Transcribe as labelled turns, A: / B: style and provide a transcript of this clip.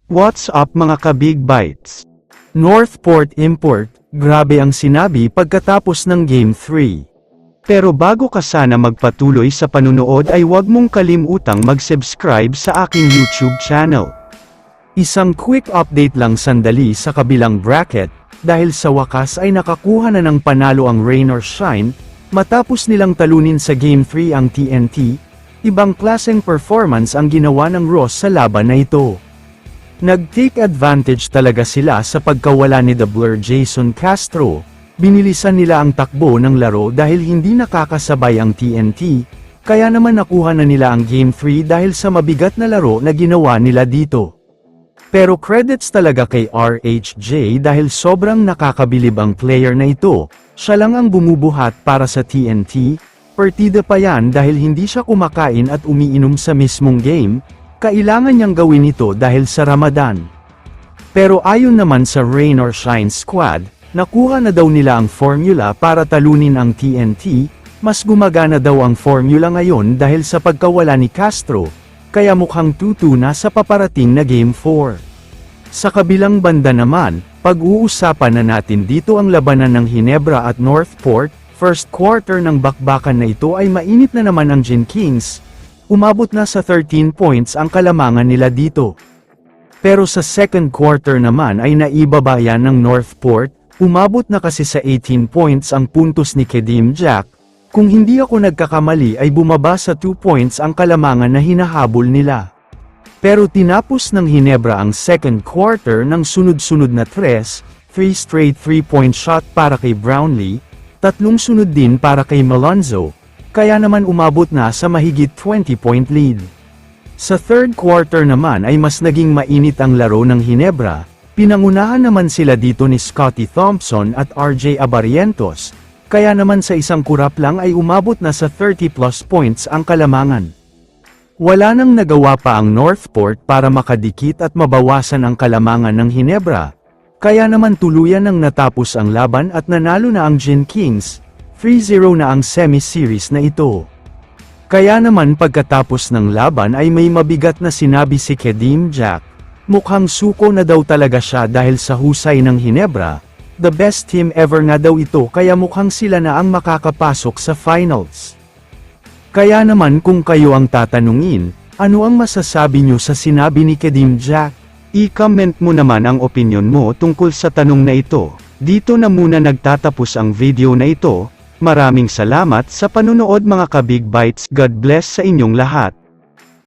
A: What's up mga ka-Big Bites? Northport Import, grabe ang sinabi pagkatapos ng Game 3. Pero bago ka sana magpatuloy sa panunood ay huwag mong kalimutang mag-subscribe sa aking YouTube channel. Isang quick update lang sandali sa kabilang bracket, dahil sa wakas ay nakakuha na ng panalo ang Rain or Shine, matapos nilang talunin sa Game 3 ang TNT, ibang klaseng performance ang ginawa ng Ross sa laban na ito. Nag-take advantage talaga sila sa pagkawala ni The Blur Jason Castro, binilisan nila ang takbo ng laro dahil hindi nakakasabay ang TNT, kaya naman nakuha na nila ang Game 3 dahil sa mabigat na laro na ginawa nila dito. Pero credits talaga kay RHJ dahil sobrang nakakabilib ang player na ito, siya lang ang bumubuhat para sa TNT, partida pa yan dahil hindi siya kumakain at umiinom sa mismong game. Kailangan niyang gawin ito dahil sa Ramadan. Pero ayon naman sa Rain or Shine squad, nakuha na daw nila ang formula para talunin ang TNT, mas gumagana daw ang formula ngayon dahil sa pagkawala ni Castro, kaya mukhang tutuna sa paparating na Game 4. Sa kabilang banda naman, pag-uusapan na natin dito ang labanan ng Ginebra at Northport, first quarter ng bakbakan na ito ay mainit na naman ang Gen Kings. Umabot na sa 13 points ang kalamangan nila dito. Pero sa second quarter naman ay naibaba yan ng Northport, umabot na kasi sa 18 points ang puntos ni Kedim Jack, kung hindi ako nagkakamali ay bumaba sa 2 points ang kalamangan na hinahabol nila. Pero tinapos ng Ginebra ang second quarter ng sunod-sunod na 3 straight 3-point shot para kay Brownlee, 3 sunod din para kay Malonzo, kaya naman umabot na sa mahigit 20-point lead. Sa third quarter naman ay mas naging mainit ang laro ng Ginebra, pinangunahan naman sila dito ni Scottie Thompson at RJ Abarientos, kaya naman sa isang kurap lang ay umabot na sa 30+ points ang kalamangan. Wala nang nagawa pa ang Northport para makadikit at mabawasan ang kalamangan ng Ginebra, kaya naman tuluyan nang natapos ang laban at nanalo na ang Gen Kings, 3-0 na ang semi-series na ito. Kaya naman pagkatapos ng laban ay may mabigat na sinabi si Kedim Jack, mukhang suko na daw talaga siya dahil sa husay ng Ginebra, the best team ever na daw ito kaya mukhang sila na ang makakapasok sa finals. Kaya naman kung kayo ang tatanungin, ano ang masasabi nyo sa sinabi ni Kedim Jack? I-comment mo naman ang opinion mo tungkol sa tanong na ito. Dito na muna nagtatapos ang video na ito. Maraming salamat sa panunood mga ka-Big Bites. God bless sa inyong lahat.